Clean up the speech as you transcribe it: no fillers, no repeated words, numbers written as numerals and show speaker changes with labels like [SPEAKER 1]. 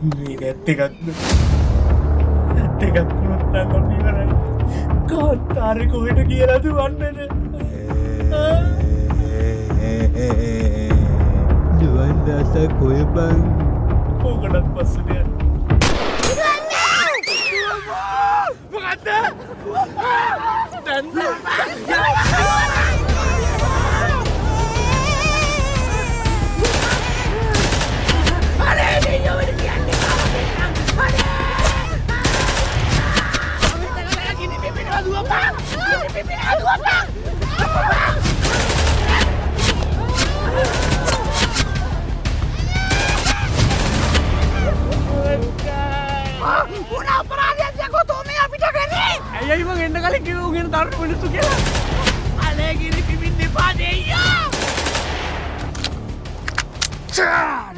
[SPEAKER 1] මේක ඇත්ත එකක් වුණොත් නම් අපි ඉවරයි. කාන්තාරේ කොහෙට කියලාද වන්නේද?
[SPEAKER 2] දුවන් දාසක් හොයපන්.
[SPEAKER 1] ඕකටත් පස්සට යන්න.
[SPEAKER 3] ඇයි මං එන්න කලින් කිව්ව උගෙන දරුණු මිනිස්සු කියලා? අනේ ගිනි පිපින්න එපා දෙයියෝ!